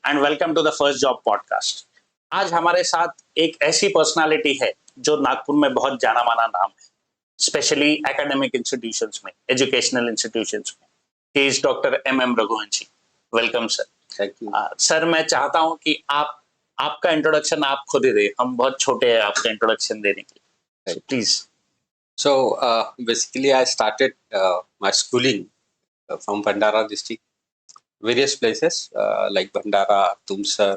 And welcome to the first job podcast. आज हमारे साथ एक ऐसी पर्सनालिटी है जो नागपुर में बहुत जाना माना नाम है, स्पेशली एकेडमिक इंस्टीट्यूशंस में, एजुकेशनल इंस्टीट्यूशंस में। He is doctor M Raghuvanshi. Welcome sir. Thank you. Sir मैं चाहता हूं कि आपका इंट्रोडक्शन आप खुद ही दें, हम बहुत छोटे हैं आपका इंट्रोडक्शन देने के लिए, please. So basically, I started my schooling from Bandara district, various places like Bandara, Tumsar,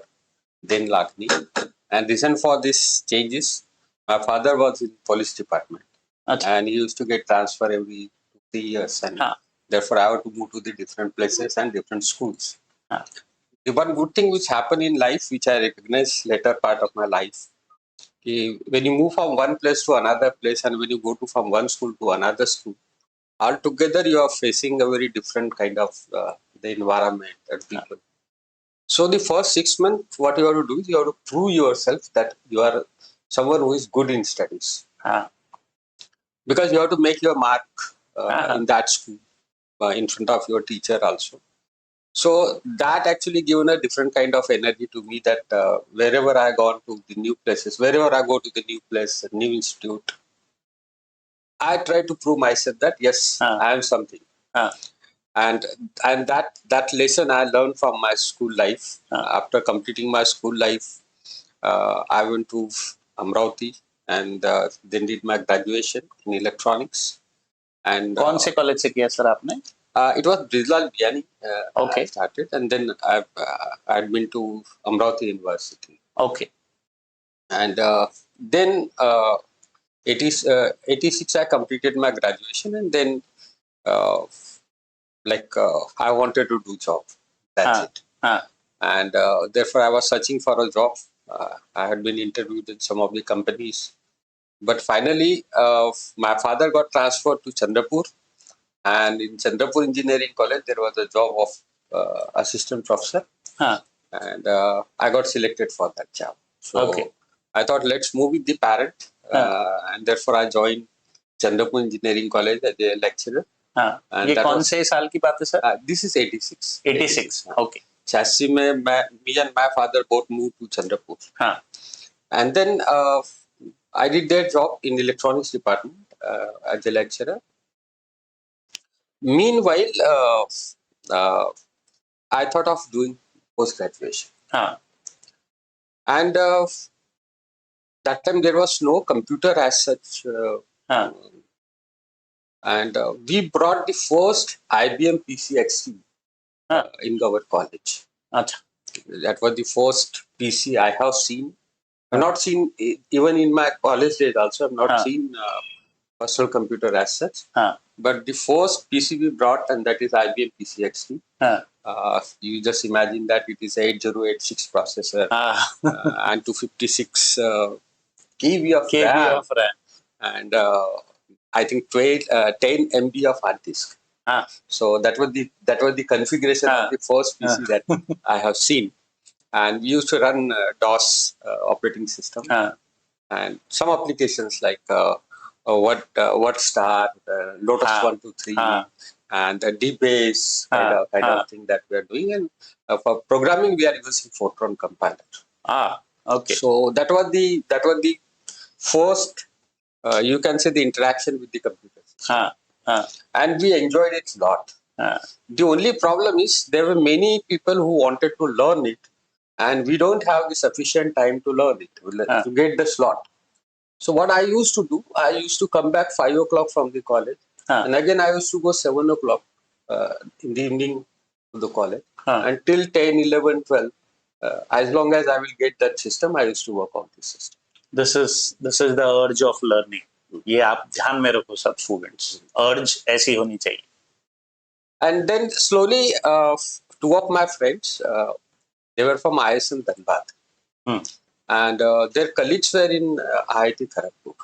then Lakni. And reason for this changes, my father was in police department, and he used to get transfer every 3 years, and therefore I had to move to the different places and different schools. The one good thing which happened in life, which I recognized later part of my life, when you move from one place to another place and when you go to from one school to another school, altogether you are facing a very different kind of the environment and people. So the first 6 months, what you have to do is you have to prove yourself that you are someone who is good in studies, because you have to make your mark in that school in front of your teacher also. So that actually given a different kind of energy to me, that wherever I gone to the new places, wherever I go to the new place, a new institute, I try to prove myself that yes, I am something. And that lesson I learned from my school life. After completing my school life, I went to Amravati and then did my graduation in electronics. And कौन से college से किया sir आपने? It was Bridlal Biani. I started, and then I'd been to Amravati University. Okay. And then 86 I completed my graduation, and then I wanted to do job. That's it. And therefore I was searching for a job. I had been interviewed in some of the companies, but finally my father got transferred to Chandrapur. And in Chandrapur Engineering College, there was a job of assistant professor. And I got selected for that job. So I thought, let's move with the parent. And therefore, I joined Chandrapur Engineering College as a lecturer. ये कौन से साल की बात है sir? This is 86. 86. Okay. 86 में me and my father both moved to Chandrapur. And then I did their job in electronics department as a lecturer. Meanwhile, I thought of doing post-graduation. And that time there was no computer as such. And we brought the first IBM PC XT in our college. That was the first PC I have seen. I've not seen, even in my college days also, I've not seen personal computer as such. But the first PC we brought, and that is IBM PC XT. You just imagine that it is 8086 processor and 256 KB of RAM. And I think 10 MB of hard disk. So that was the configuration of the first PC that I have seen. And we used to run DOS operating system and some applications like what star, Lotus 123, and the DBase kind of thing that we are doing. And for programming, we are using Fortran compiler. So that was the first, you can say, the interaction with the computers. And we enjoyed it a lot. The only problem is there were many people who wanted to learn it, and we don't have the sufficient time to learn it, to get the slot. So what I used to do, I used to come back 5 o'clock from the college, and again I used to go 7 o'clock in the evening to the college, until 10, 11, 12. As long as I will get that system, I used to work on this system. This is the urge of learning. ये आप ध्यान में रखो सब students, urge ऐसी होनी चाहिए. And then slowly, two of my friends, they were from ISM Dhanbad. And their colleagues were in IIT Kharagpur.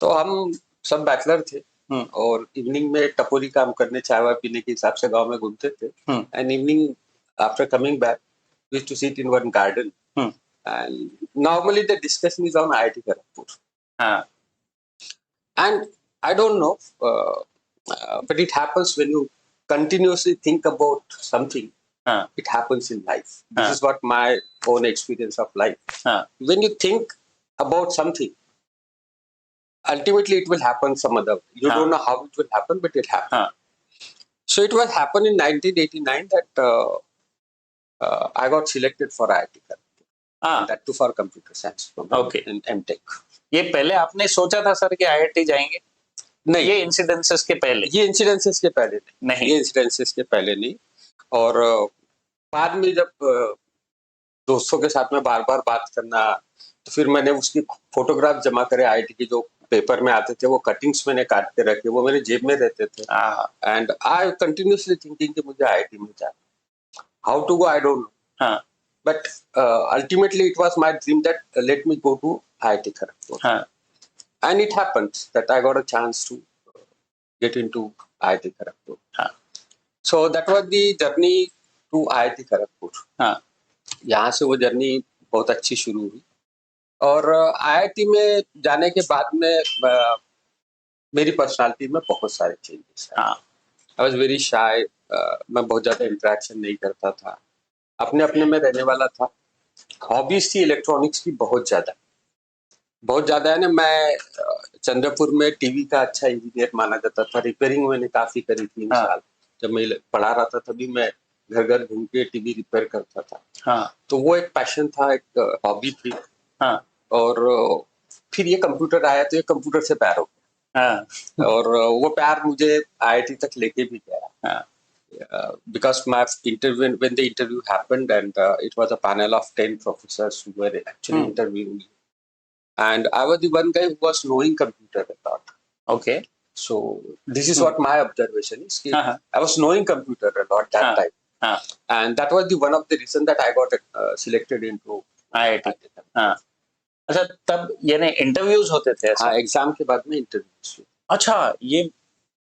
तो हम सब बैचलर थे और इवनिंग में टपोरी काम करने, चाय वाय पीने के हिसाब से गांव में घूमते थे. And evening after coming back we used to sit in one garden, and normally the discussion is on IIT Kharagpur. And I don't know, but it happens when you continuously think about something. हाँ, It happens in life. This हाँ, is what my own experience of life. हाँ, When you think about something, ultimately it will happen some other way. You हाँ, don't know how it will happen, but it happens. हाँ, So it was happened in 1989 that I got selected for IIT Kharagpur, and हाँ, that too for computer science program Okay. in MTech. ये पहले आपने सोचा था sir कि IIT जाएंगे? नहीं, ये इंसिडेंसेस के पहले? ये इंसिडेंसेस के पहले नहीं। ये इंसिडेंसेस के पहले नहीं। और बाद में जब दोस्तों के साथ में बार बार बात करना, तो फिर मैंने उसकी फोटोग्राफ जमा करे आईआईटी के, जो पेपर में आते थे वो कटिंग्स मैंने काट के रखे, वो मेरे जेब में रहते थे। हाँ, एंड आई कंटिन्यूसली थिंकिंग कि मुझे आईआईटी में जाना, how to go I don't know, हाँ, but ultimately it was my dream that let me go to IIT Kharagpur, हाँ, and it happens that I got a chance to get into IIT Kharagpur. हाँ, so that was the journey to IIT Kharagpur. हाँ, यहाँ से वो journey बहुत अच्छी शुरू हुई, और आईआईटी में जाने के बाद में मेरी पर्सनालिटी में बहुत सारे चेंजेस आए. हाँ, आई वाज वेरी शाय. मैं बहुत ज्यादा इंटरेक्शन नहीं करता था, अपने अपने में रहने वाला था. हॉबीज थी इलेक्ट्रॉनिक्स की बहुत ज्यादा है ना. मैं चंद्रपुर में टीवी का अच्छा इंजीनियर माना जाता था. रिपेयरिंग मैंने काफी करी 3 साल. जब मैं पढ़ा रहा था तभी मैं घर घर घूम के टीवी रिपेयर करता था. हाँ, तो वो एक पैशन था, एक हॉबी थी. हाँ, और फिर ये कंप्यूटर आया तो ये कंप्यूटर से प्यार हो हाँ, गया, और वो प्यार मुझे आईआईटी तक लेके भी गया. हाँ, Because my interview, when the interview happened, and it was a panel of 10 professors who were actually interviewing me, and I was the one guy who was knowing computer a lot. Okay. So this is what my observation is. Uh-huh. I was knowing computer a lot that time, and that was the one of the reason that I got selected into IIT. हाँ. अच्छा, तब यानी interviews होते थे ऐसा? हाँ, exam के बाद में इंटरव्यूज. अच्छा, ये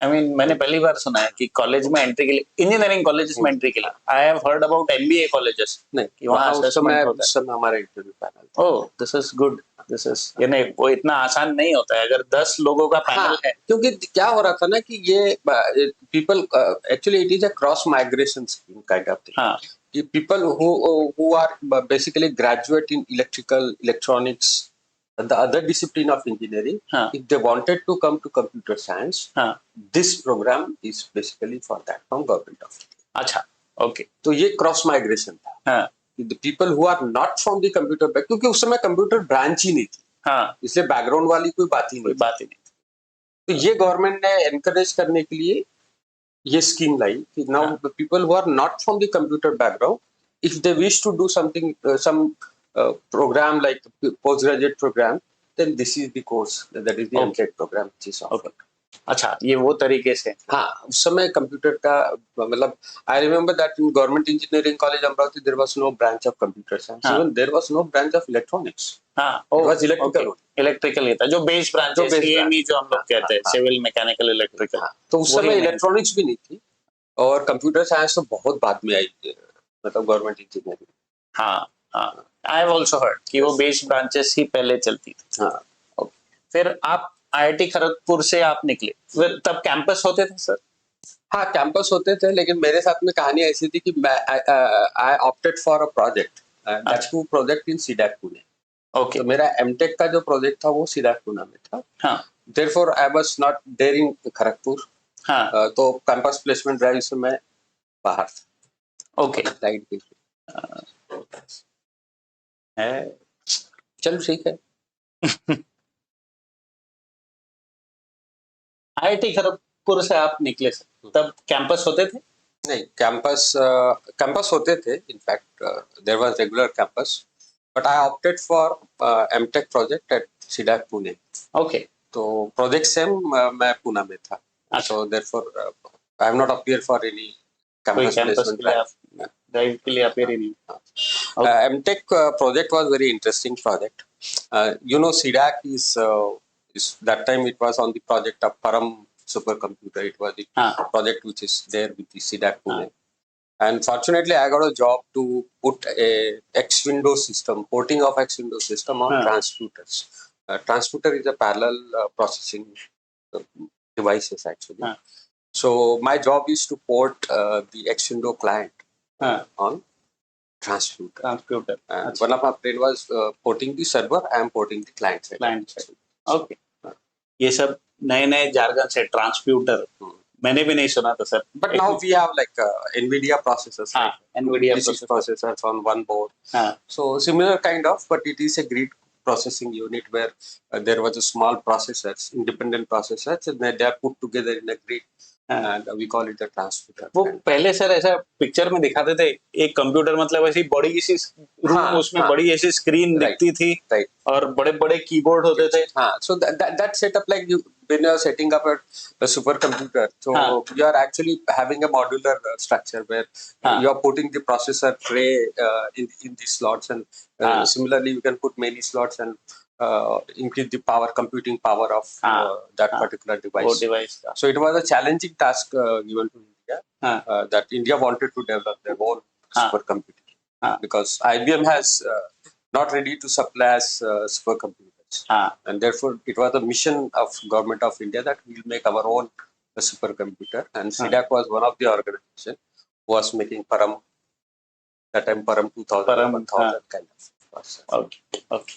मैंने पहली बार सुना है कि कॉलेज में एंट्री के लिए, इंजीनियरिंग कॉलेजेस में एंट्री के लिए. I have heard about MBA colleges नहीं, कि वहाँ असेसमेंट होता है. उस समय हमारा इंटरव्यू पैनल था. Oh, this is good. This is यानी वो इतना आसान नहीं होता है अगर 10 लोगों का पैनल है. क्योंकि क्या हो रहा था ना कि ये people actually it is a cross migration scheme kind of thing. हाँ, People who are basically graduate in electrical, electronics, the other discipline of engineering, if they wanted to come to computer science, this program is basically for that from government of India. अच्छा, okay. तो ये cross migration था. The people who are not from the computer background, क्योंकि उस समय computer branch ही नहीं थी, इसलिए बैकग्राउंड वाली कोई बात ही नहीं. तो ये गवर्नमेंट ने एनकरेज करने के लिए ये स्कीम लाई कि now the people who are not from the computer background, if they wish to do something, some programme like post graduate programme, then this is the course, that is the MTech programme which is offered. अच्छा, ये वो तरीके से. हाँ, उस समय computer का मतलब I remember that in government engineering college Amravati there was no branch of computer science, even there was no branch of electronics. हाँ, इट वाज इलेक्ट्रिकल. इलेक्ट्रिकल था जो बेस ब्रांच है, सीएमई जो हम लोग कहते हैं, सिविल मैकेनिकल इलेक्ट्रिकल. तो उस समय इलेक्ट्रॉनिक्स भी नहीं थी, और कंप्यूटर साइंस तो बहुत बाद में आई, मतलब गवर्नमेंट इंजीनियरिंग. हाँ, हाँ, आई हैव आल्सो हर्ड कि वो बेस ब्रांचेस ही पहले चलती थी. हाँ. फिर आप आईआईटी खड़गपुर से आप निकले, फिर तब कैंपस होते थे सर? हाँ, कैंपस होते थे, लेकिन मेरे साथ में कहानी ऐसी थी कि मैं I opted for a project, that's to project in CDAC Pune. Okay. तो मेरा एमटेक का जो प्रोजेक्ट था वो सीडैक पुणे में था. हाँ. Therefore I was not there in Kharagpur. हाँ. तो कैंपस प्लेसमेंट ड्राइव से मैं बाहर था. ओके. लाइट के है, चलो ठीक है. आईआईटी खड़गपुर से आप निकले सर, तब कैंपस होते थे? नहीं, कैंपस होते थे. In fact there was regular campus, but I opted for MTech project at CDAC Pune. Okay. तो प्रोजेक्ट सेम मैं पुणे में था. So therefore I have not appear for any campus placement drive के लिए अपीयर ही नहीं. MTech project was very interesting project. You know CDAC is that time it was on the project of Param supercomputer. It was the project which is there with the CDAC Pune. And fortunately, I got a job to put a X Windows system, porting of X Windows system on transputers. Transputer is a parallel processing devices actually. So my job is to port the X Window client on transputer. Transputer. And one of my brain was porting the server, I am porting the client side. Client side. Okay. ये सब नए नए jargon से ट्रांसप्यूटर मैंने भी नहीं सुना था sir. But now we have like NVIDIA processors. हाँ, NVIDIA processors on one board. हाँ. So similar kind of, but it is a grid processing unit where there was a small processors, independent processors, and they are put together in a grid. And we call it a transputer. वो पहले sir ऐसा picture में दिखाते थे एक computer मतलब ऐसी बड़ी सी रूम उसमें बड़ी ऐसी स्क्रीन दिखती थी और बड़े बड़े कीबोर्ड होते थे. हाँ, so that setup like you when you are setting up a supercomputer, so you are actually having a modular structure where you are putting the processor tray in the slots, and similarly you can put many slots and increase the computing power of that particular device. So it was a challenging task given to India that India wanted to develop their own supercomputer because IBM has not ready to supply us supercomputers. And therefore, it was a mission of government of India that we will make our own supercomputer. And CDAC was one of the organizations who was making Param, that time Param 2000, 1000 kind of. Okay.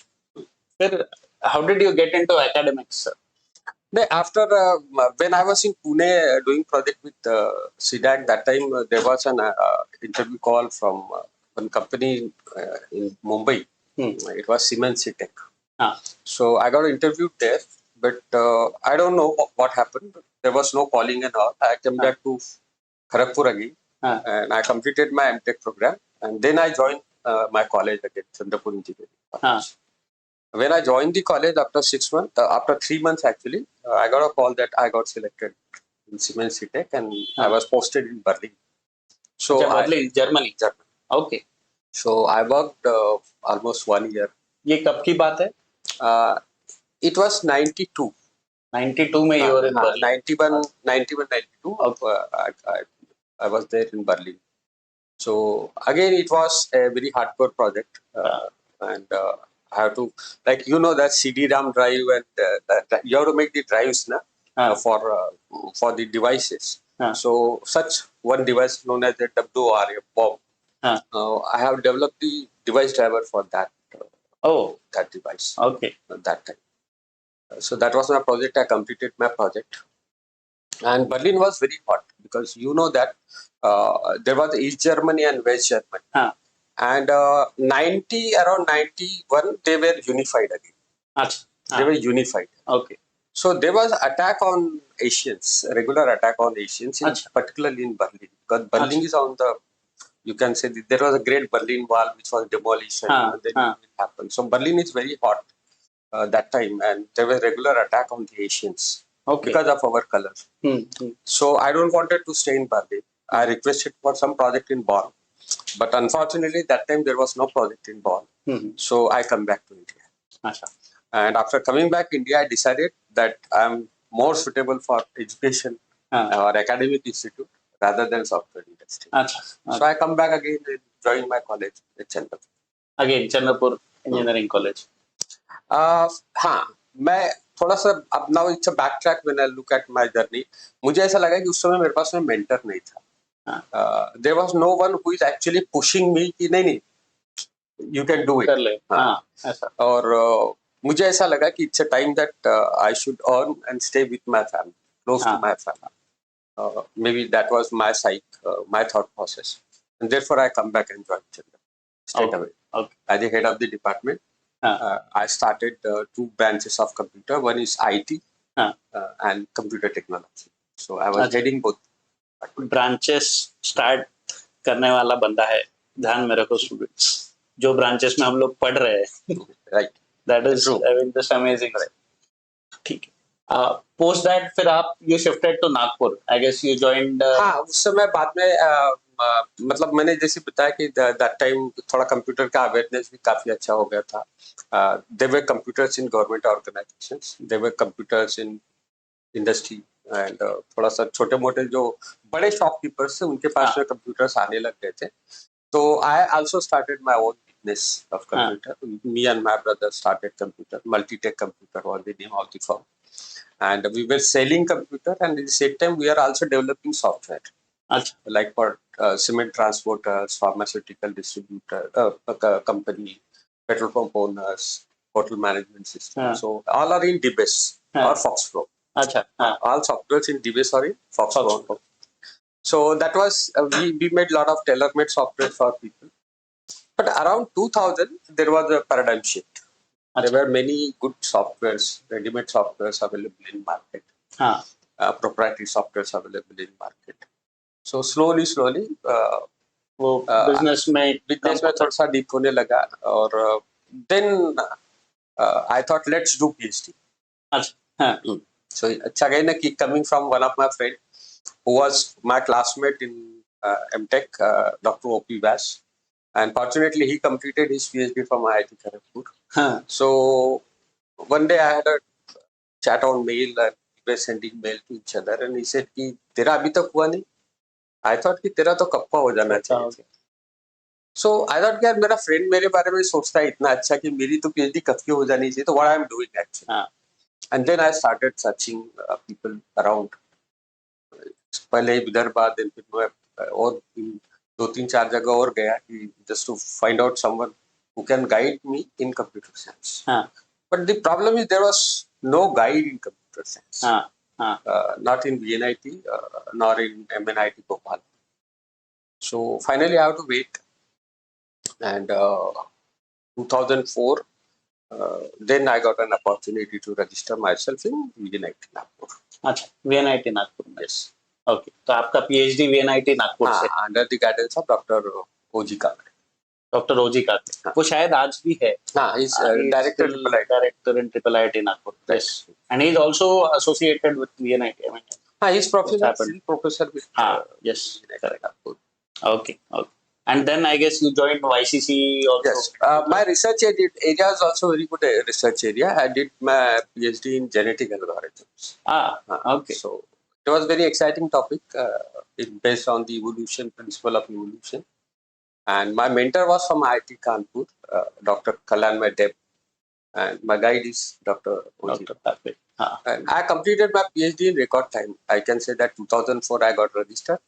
Sir, how did you get into academics, sir? After when I was in Pune doing project with CDAC, that time there was an interview call from one company in Mumbai. It was Siemens Citec. So I got interviewed there, but I don't know what happened. There was no calling and all. I came back to Kharagpur again, and I completed my MTech program, and then I joined my college again, Chandrapur Engineering College. When I joined the college after 6 months, after 3 months actually, I got a call that I got selected in Siemens Citec, and I was posted in Berlin. So Berlin, Germany. Okay. So I worked almost 1 year. ये कब की बात है? It was 92. 92 में you were in Berlin. 91, 92. I was there in Berlin. So again, it was a very hardcore project, and I have to, like that CD-RAM drive, and that you have to make the drives for the devices. So such one device known as the WRA bomb. I have developed the device driver for that. That device. Okay. That time. So that was my project. I completed my project, and Berlin was very hot because that there was East Germany and West Germany. And around 91, they were unified again. They were unified. Okay. So there was attack on Asians, regular attack on Asians, particularly in Berlin. Because Berlin is on the, you can say, there was a great Berlin Wall which was demolished and then it happened. So Berlin is very hot that time, and there was regular attack on the Asians because of our color. So I don't wanted to stay in Berlin. I requested for some project in Bonn. But unfortunately, that time there was no project in Bonn. So I come back to India. And after coming back to India, I decided that I'm more suitable for education or academic institute rather than software industry. So I come back again and join my college at Chandrapur. Again, Chandrapur Engineering College. मैं थोड़ा सा अब now it's a backtrack when I look at my journey. मुझे ऐसा लगा कि उस समय मेरे पास में mentor नहीं था. There was no one who is actually pushing me कि नहीं you can do it. और मुझे ऐसा लगा कि it's a time that I should earn and stay with my family, close to my family. Maybe that was my my thought process, and therefore I come back and join Chandrapur straight away. As the head of the department, I started 2 branches of computer. One is IT and computer technology. So I was heading both. Branches start करने वाला बंदा है, ध्यान में रखो students, जो branches में हम लोग पढ़ रहे हैं. Right, that is just amazing. ठीक है. पोस्ट दैट फिर आप you shifted to Nagpur. I guess you joined. उस समय बाद में मतलब मैंने जैसे बताया कि दैट टाइम थोड़ा कंप्यूटर का अवेयरनेस भी काफी अच्छा हो गया था. There were computers in government organisations, there were computers in industry, and थोड़ा सा छोटे मोटे जो बड़े शॉपकीपर्स थे उनके पास में कंप्यूटर्स आने लग गए थे. तो I also started my own business of computer. Me and my brother started computer. Multitech Computer was the name of the firm, and we were selling computer, and at the same time we are also developing software. अच्छा, like for cement transporters, pharmaceutical distributor, company, petrol pump owners, hotel management system. हाँ, So all are in DBase हाँ, or Foxpro. अच्छा, हाँ, All softwares in DBase or in Foxpro. Foxpro. So that was we made a lot of tailor-made software for people. But around 2000, there was a paradigm shift. There अच्छा, were many good softwares, ready-made softwares available in market, हाँ, proprietary softwares available in market. So slowly, वो business में business में थोड़ा सा deep होने लगा और then I thought let's do PhD. अच्छा, हाँ, So it's again coming from one of my friend who was my classmate in MTech, Dr. O.P. Vyas, and fortunately he completed his PhD from IIT Kharagpur. हाँ, So one day I had a chat on mail and we were sending mail to each other and he said कि तेरा अभी तक हुआ नहीं. I thought कि तेरा तो कब का हो जाना चाहिए. So I thought कि यार मेरा फ्रेंड मेरे बारे में सोचता है इतना अच्छा कि मेरी तो PhD कब की हो जानी चाहिए. तो what I am doing actually. हाँ, And then I started searching people around. पहले विदर्भ देन फिर मैं और 2-3-4 जगह और गया कि just to find out someone who can guide me in computer science. हाँ, But the problem is there was no guide in computer science. हाँ, हाँ, Not in VNIT nor in MNIT Bhopal. So finally I have to wait. And 2004, then I got an opportunity to register myself in VNIT Nagpur. अच्छा, VNIT Nagpur में. Yes. Okay, तो आपका PhD VNIT Nagpur से, Under the guidance of Dr. O.G. Kakre. Doctor OG का, वो शायद आज भी है. He's director triple IT. Director in Triple IT Nagpur. Yes, and he's also associated with VNIT. I mean, He's professor, happened? still professor with yes, VNIT correct. Nagpur. Okay, okay. And then I guess you joined YCC also. Yes, my research area is also very good research area. I did my PhD in genetic algorithms. Okay. So it was very exciting topic. Based on the evolution principle of evolution. And my mentor was from IIT Kanpur, Dr. Kalyan Medeb, and my guide is Dr. O.G. Kakre. And I completed my PhD in record time. I can say that 2004 I got registered,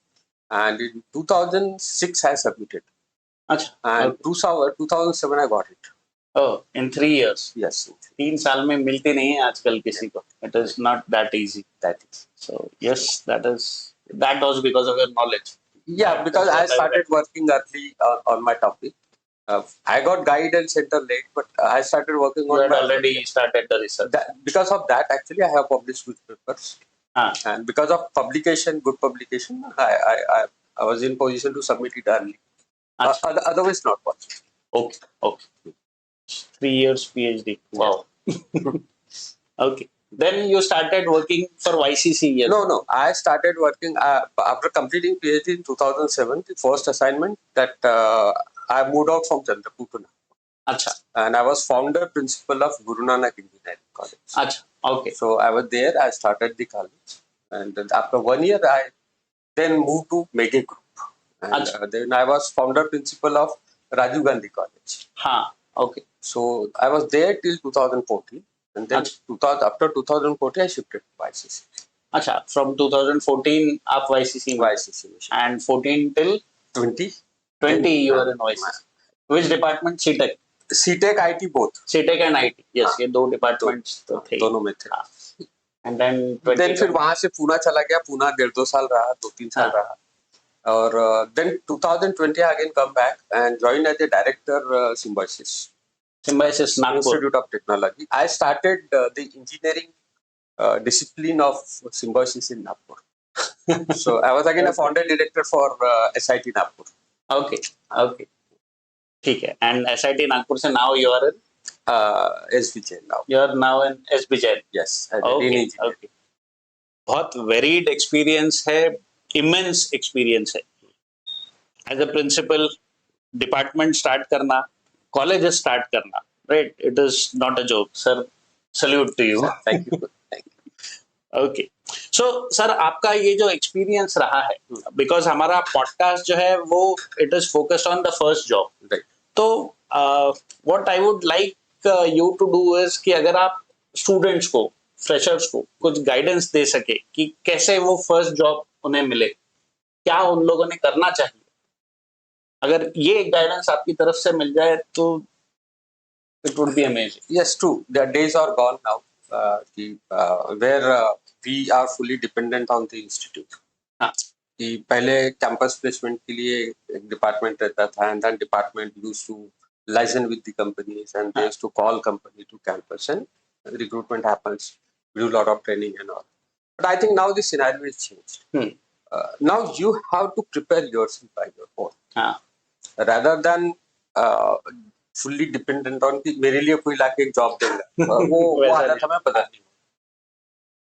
and in 2006 I submitted. अच्छा, And 2007 I got it. Oh, in 3 years. Yes. 3 साल में मिलती नहीं है आजकल किसी को. It is not that easy. That is. So yes, that was because of your knowledge. Yeah, because I started working early on my topic. I got guide and center late, but I started working You on had already started the research. because of that, actually, I have published good papers. And because of publication, good publication, I was in position to submit it early. Otherwise, not possible. Okay. 3 years PhD. Wow. Okay. Then you started working for YCC. Yes. No. I started working after completing PhD in 2007. The first assignment that I moved out from Chandrapur to Nagpur. Acha. And I was founder principal of Guru Nanak Engineering College. Acha. Okay. So I was there. I started the college, and after 1 year, I then moved to Meghe Group. And then I was founder principal of Rajiv Gandhi College. Okay. So I was there till 2014. And then after 2014, I shifted to YCC. Acha, from 2014 up YCC. And 14 till 20 you were in YCC. Which department? CTech. CTech, IT both. CTech and IT. Yes, ये दो departments तो थे. दोनों में थे. And then फिर वहाँ से पूना चला गया. पूना 1.5-2 साल रहा, 2-3 साल रहा. और then 2020 I again come back and joined as a director Symbiosis. Symbiosis Nagpur. Institute of Technology. I started the engineering discipline of Symbiosis in Nagpur. So I was again a founder director for SIT Nagpur. Okay. ठीक है. And SIT Nagpur से now you are in SBJ now. You are now in SBJ. Yes. Okay. बहुत varied experience है, immense experience है. As a principal, department start करना, colleges start करना, right? It is not a joke, sir. Salute to you. Thank you. Okay. So, sir, आपका ये जो experience रहा है, because हमारा podcast जो है वो it is focused on the first job. Right. तो what I would like you to do is कि अगर आप students को, freshers को कुछ guidance दे सके कि कैसे वो first job उन्हें मिले. क्या उन लोगों ने करना चाहिए? अगर ये गाइडेंस आपकी तरफ से मिल जाए तो it would be amazing. Yes, true. The days are gone now. Where we are fully dependent on the institute. हाँ, कि पहले कैंपस प्लेसमेंट के लिए एक डिपार्टमेंट रहता था and that department used to liaison with the companies and they हाँ, used to call company to campus and recruitment happens, do a lot of training and all. But I think now the scenario is changed. Hmm, Now you have to prepare yourself by your own हाँ, rather than uh, fully dependent on कि मेरे लिए कोई लाके एक job देगा। वो वैसा आदत नहीं। हमें बदलनी होगी।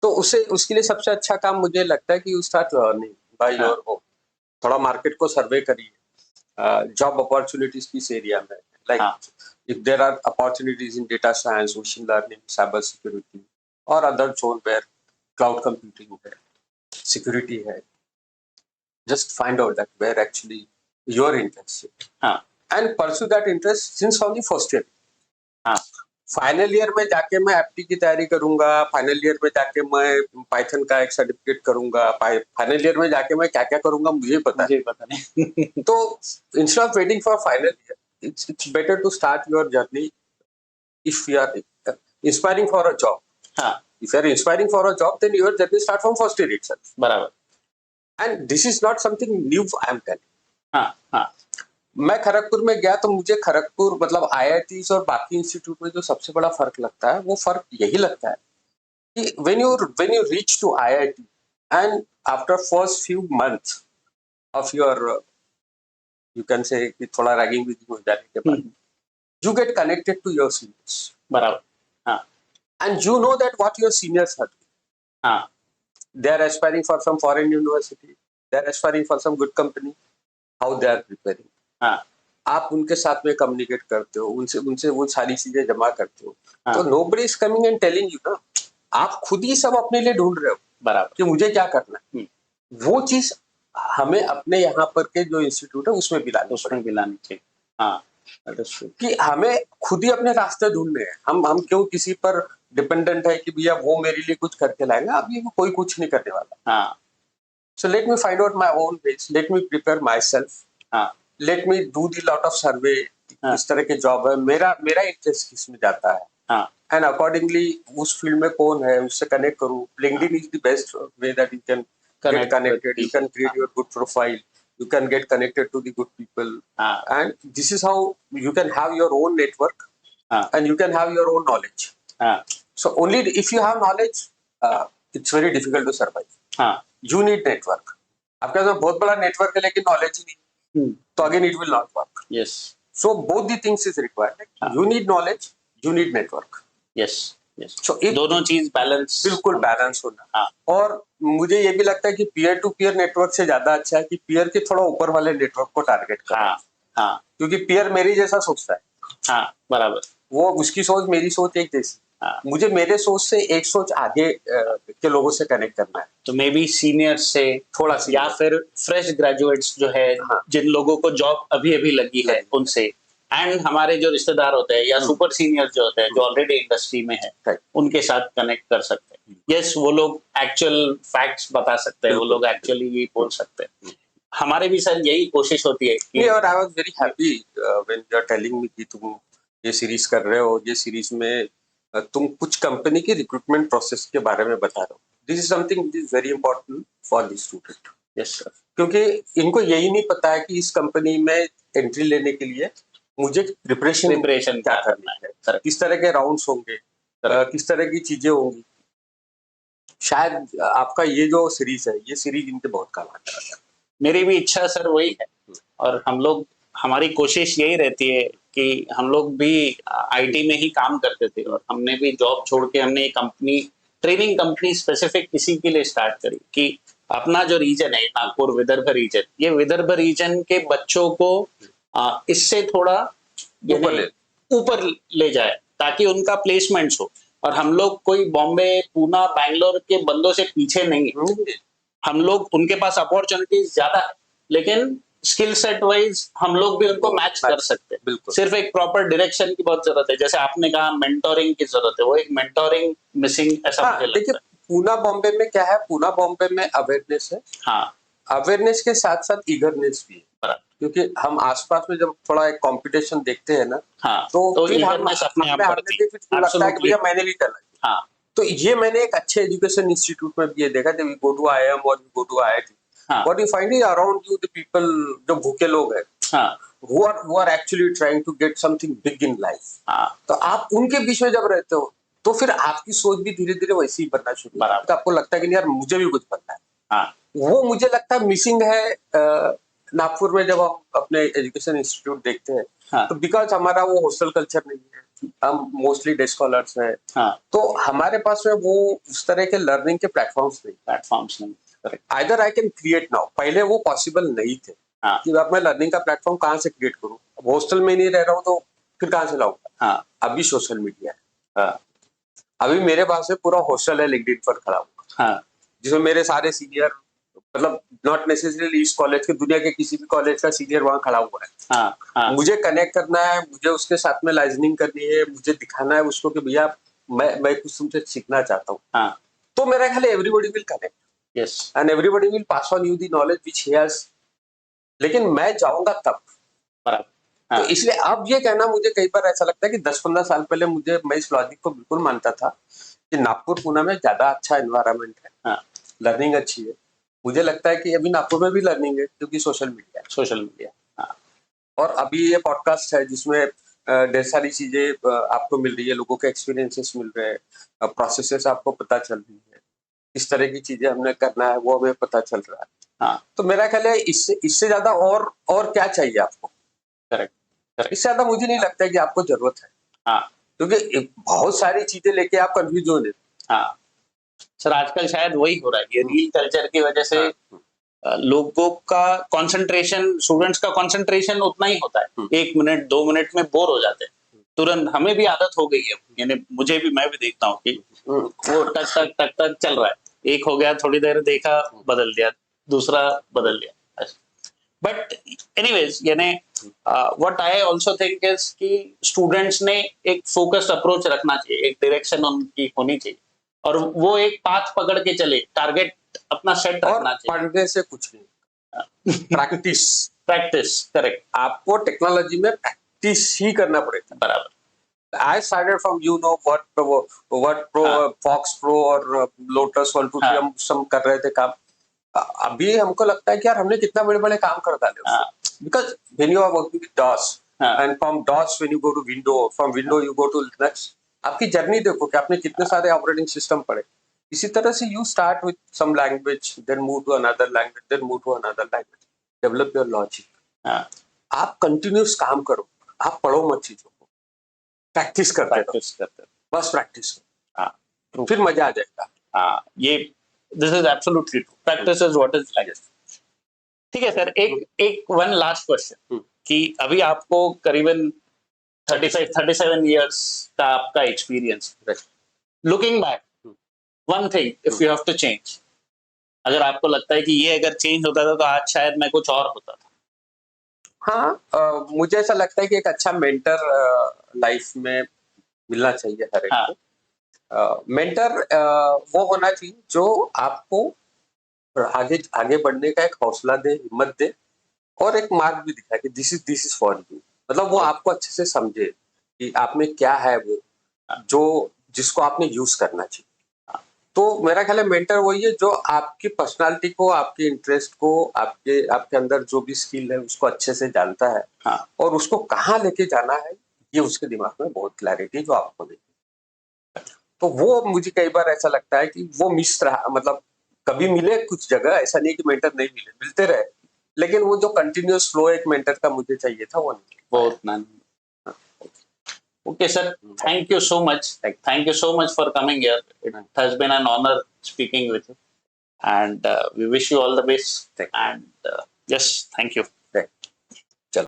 तो उसे उसके लिए सबसे अच्छा काम मुझे लगता है कि यू स्टार्ट लर्निंग बाय हाँ, योर ओन। थोड़ा मार्केट को सर्वे करिए, जॉब अपॉर्चुनिटीज किस एरिया में, लाइक हाँ, if there are opportunities in data science, machine learning, cyber security, or other zone where cloud computing है, security है, just find out that where actually you're interested हाँ, and pursue that interest since only first year. हाँ, final year में जाके मैं एप्टी की तैयारी करूंगा, फाइनल ईयर में जाके मैं पाइथन का एक सर्टिफिकेट करूंगा, फाइनल ईयर में जाके मैं क्या क्या करूंगा मुझे पता है। मुझे पता नहीं। तो instead of waiting for final year, it's better to start your journey if you are inspiring for a job. हाँ, If you are inspiring for a job, then your journey start from first year itself. बराबर। And this is not something new I am telling. हाँ, हाँ, मैं खड़गपुर में गया तो मुझे खड़गपुर मतलब IITs और बाकी इंस्टीट्यूट में जो सबसे बड़ा फर्क लगता है वो फर्क यही लगता है कि when you reach to IIT and after first few months of your you can say कि थोड़ा रैगिंग भी हो जाने के बाद you get connected to your seniors बराबर। हाँ, and you know that what your seniors are doing. हाँ, They are aspiring for some foreign university, they are aspiring for some good company, how they are preparing. हाँ, आप उनके साथ में communicate करते हो, उनसे उनसे वो सारी चीजें जमा करते हो, हाँ, तो nobody is coming and telling you ना, आप खुद ही सब अपने लिए ढूंढ रहे हो बराबर। कि मुझे क्या करना है। वो चीज हमें अपने यहाँ पर के जो इंस्टीट्यूट है उसमें भी लानी उसमें भी लानी चाहिए। हाँ, कि हमें खुद ही अपने रास्ते ढूंढने हैं। हम क्यों किसी पर डिपेंडेंट है कि भैया वो मेरे लिए कुछ करके लाएंगे, अभी कोई कुछ नहीं करने वाला। हाँ, so let me find out my own ways, let me prepare myself, हाँ, let me do the lot of survey, किस तरह के जॉब है, मेरा मेरा इंटरेस्ट किस में जाता है, हाँ, एंड अकॉर्डिंगली उस फील्ड में कौन है उससे कनेक्ट करूं। LinkedIn is the best way that you can get connected, you can create your good profile, you can get connected to the good people, and this is how you can have your own network, and you can have your own knowledge. So only if you have knowledge, it's very difficult to survive. You need network. आपके पास बहुत बड़ा network है लेकिन knowledge ही नहीं, तो again it will not work. Yes, so both the things is required, you need knowledge, you need network. Yes, yes. So, दोनों चीज balance, बिल्कुल बैलेंस होना। और मुझे ये भी लगता है कि पीयर टू पीयर नेटवर्क से ज्यादा अच्छा है कि पीयर के थोड़ा ऊपर वाले नेटवर्क को टारगेट करना। क्योंकि पीयर मेरी जैसा सोचता है। हाँ, बराबर। वो उसकी सोच मेरी सोच एक जैसी, मुझे मेरे सोच से एक सोच आगे के लोगों से कनेक्ट करना है। तो मे बी सीनियर से थोड़ा सा, या फिर फ्रेश ग्रेजुएट्स जो है, जिन लोगों को जॉब अभी अभी लगी है उनसे, एंड हमारे जो रिश्तेदार होते हैं या सुपर सीनियर जो होते हैं जो ऑलरेडी इंडस्ट्री में है, उनके साथ कनेक्ट कर सकते हैं। यस, वो लोग एक्चुअल फैक्ट्स बता सकते हैं, वो लोग एक्चुअली ये बोल सकते हैं। हमारे भी सर यही कोशिश होती है कि, और I was very happy when you are telling me कि तुम ये सीरीज कर रहे हो, ये सीरीज में तुम कुछ कंपनी की रिक्रूटमेंट प्रोसेस के बारे में बता रहे हो। This is something which is very important for the student. Yes sir, क्योंकि इनको यही नहीं पता है कि इस कंपनी में एंट्री लेने के लिए मुझे प्रिपरेशन क्या करना है, किस तरह के राउंड्स होंगे, किस तरह की चीजें होंगी। शायद आपका ये जो सीरीज है, ये सीरीज इनके बहुत काम आता है। मेरी भी इच्छा सर वही है, और हम लोग, हमारी कोशिश यही रहती है कि हम लोग भी आईटी में ही काम करते थे और हमने भी जॉब छोड़ के हमने एक कंपनी, ट्रेनिंग कंपनी स्पेसिफिक किसी के लिए स्टार्ट करी कि अपना जो रीजन है नागपुर विदर्भ रीजन, ये विदर्भ रीजन के बच्चों को इससे थोड़ा ऊपर ले जाए ताकि उनका प्लेसमेंट्स हो। और हम लोग कोई बॉम्बे, पूना, बैंगलोर के बंदों से पीछे नहीं है। हम लोग, उनके पास अपॉर्चुनिटीज ज्यादा है लेकिन स्किल सेट वाइज हम लोग भी उनको मैच कर सकते हैं। सिर्फ एक प्रॉपर डायरेक्शन की बहुत जरूरत है। जैसे आपने कहा मेंटोरिंग की जरूरत है, वो एक मेंटोरिंग मिसिंग ऐसा मुझे लगता है। पूना बॉम्बे में क्या है, पूना बॉम्बे में अवेयरनेस है। हाँ, अवेयरनेस के साथ साथ ईगरनेस भी है, बराबर। क्योंकि हम आसपास में जब थोड़ा एक कंपटीशन देखते हैं ना, हाँ, तो फिर हम eagerness अपने आप हमें बढ़ती है। फिर लगता है कि Absolutely। भैया मैंने भी करना है। हाँ, तो ये मैंने एक अच्छे एजुकेशन इंस्टीट्यूट में भी ये देखा, जब वी गो टू आईआईएम और वी गो टू आईआईटी, हाँ, what you find is around you the people, जो भूखे लोग हैं, हाँ, who are actually trying to get something big in life, हाँ, तो आप उनके बीच में जब रहते हो तो फिर आपकी सोच भी धीरे धीरे वैसी ही बनना शुरू होती है। बराबर। तो आपको लगता है कि नहीं यार मुझे भी कुछ बनना है। हाँ, वो मुझे लगता है मिसिंग है नागपुर में जब हम अपने एजुकेशन इंस्टीट्यूट देखते हैं। हाँ, तो बिकॉज हमारा वो हॉस्टल कल्चर नहीं है, हम मोस्टली डे स्कॉलर्स हैं, हाँ, तो हमारे पास में वो उस तरह के लर्निंग के प्लेटफॉर्म्स नहीं। प्लेटफॉर्म्स नहीं। Correct. Either I can create now, पहले वो पॉसिबल नहीं थे हाँ, कि अब मैं लर्निंग का प्लेटफॉर्म कहाँ से क्रिएट करूँ। अब हॉस्टल में नहीं रह रहा हूँ तो फिर कहाँ से लाऊंगा। हाँ, अभी सोशल मीडिया है, हाँ, अभी मेरे पास में पूरा हॉस्टल है लिंक्डइन पर खड़ा हुआ, हाँ, जिसमें मेरे सारे सीनियर, मतलब नॉट नेसेसरीली इस कॉलेज के, दुनिया के किसी भी कॉलेज का सीनियर वहाँ खड़ा हुआ है। हाँ, हाँ, मुझे कनेक्ट करना है, मुझे उसके साथ में लाइजनिंग करनी है, मुझे दिखाना है उसको कि भैया मैं कुछ तुमसे सीखना चाहता हूँ। हाँ, तो मेरा ख्याल है everybody will connect yes, and everybody will pass on you the knowledge which he has. लेकिन मैं जाऊंगा तब। बराबर। तो हाँ, इसलिए अब ये कहना मुझे कई बार ऐसा लगता है कि 10-15 साल पहले मैं इस लॉजिक को बिल्कुल मानता था कि नागपुर पुणे में ज्यादा अच्छा एनवायरनमेंट है, हाँ, लर्निंग अच्छी है। मुझे लगता है कि अभी नागपुर में भी लर्निंग है क्योंकि सोशल मीडिया है। Social media. हाँ, और अभी ये पॉडकास्ट है जिसमें ढेर सारी चीजें आपको मिल रही है, लोगों के एक्सपीरियंसेस मिल रहे हैं, प्रोसेसेस आपको पता चल रही है, किस तरह की चीजें हमने करना है वो हमें पता चल रहा है। हाँ, तो मेरा ख्याल है इससे ज्यादा और क्या चाहिए आपको। Correct, correct. इससे ज्यादा मुझे नहीं लगता है कि आपको जरूरत है, हाँ, क्योंकि बहुत सारी चीजें लेके आप कंफ्यूज हो जाते हाँ, सर आजकल शायद वही हो रहा है, ये रील कल्चर की वजह से हैं। लोगों का कंसंट्रेशन, स्टूडेंट्स का कंसंट्रेशन उतना ही होता है, 1 मिनट 2 मिनट में बोर हो जाते हैं तुरंत। हमें भी आदत हो गई है, यानी मुझे भी, मैं भी देखता हूँ कि वो टक टक टक टक चल रहा है, एक हो गया, थोड़ी देर देखा, बदल दिया, दूसरा बदल दिया। बट एनीवेज, यानी what I also think is कि स्टूडेंट्स ने एक फोकस्ड अप्रोच रखना चाहिए, एक डायरेक्शन उनकी होनी चाहिए, और वो एक पाथ पकड़ के चले, टारगेट अपना सेट और रखना चाहिए। पढ़ने से कुछ नहीं, प्रैक्टिस। प्रैक्टिस, करेक्ट, आपको टेक्नोलॉजी में प्रैक्टिस ही करना पड़ेगा। बराबर। I started from what pro हाँ, Fox Pro और Lotus 123 हाँ, हम सब कर रहे थे काम। अभी हमको लगता है कि यार हमने कितना बड़े-बड़े काम कर डाले हाँ, उससे। Because when you are working with DOS हाँ, and from DOS when you go to Windows, from Windows you go to Linux, आपकी जर्नी देखो कि आपने कितने सारे ऑपरेटिंग सिस्टम पढ़े। इसी तरह से you start with some language, then move to another language, then move to another language, develop your logic। हाँ, आप कंटिन्यूस काम करो, आप पढ़ो मत चीजों को, प्रैक्टिस करते रहो, प्रैक्टिस करते हैं। बस प्रैक्टिस करो, हाँ, फिर मजा आ जाएगा। हाँ, ये this is absolutely true, practice is what is life. ठीक है सर, एक एक वन लास्ट क्वेश्चन कि अभी आपको करीबन 37 इयर्स का आपका experience, looking back, one thing if you have to change, अगर आपको लगता है कि ये अगर चेंज होता था तो आज शायद मैं कुछ और होता था। हाँ, मुझे ऐसा लगता है कि एक अच्छा मेंटर लाइफ में मिलना चाहिए हर एक हाँ, को। मेंटर वो होना चाहिए जो आपको आगे आगे बढ़ने का एक हौसला दे, हिम्मत दे, और एक मार्ग भी दिखाए कि दिस इज फॉर यू। मतलब वो आपको अच्छे से समझे कि आप में क्या है वो, जो जिसको आपने यूज करना चाहिए। तो मेरा ख्याल है मेंटर वही है जो आपकी पर्सनालिटी को, आपके इंटरेस्ट को, आपके अंदर जो भी स्किल है उसको अच्छे से जानता है, हाँ, और उसको कहाँ लेके जाना है ये उसके दिमाग में बहुत क्लैरिटी जो आपको देगी। तो वो मुझे कई बार ऐसा लगता है कि वो मिस रहा, मतलब कभी मिले कुछ जगह, ऐसा नहीं कि मेंटर नहीं मिले, मिलते रहे, लेकिन वो जो कंटिन्यूस फ्लो एक मेंटर का मुझे चाहिए था वो नहीं। बहुत none. Okay, sir. Thank you so much. Thank you so much for coming here. It has been an honor speaking with you, and we wish you all the best. And yes, thank you.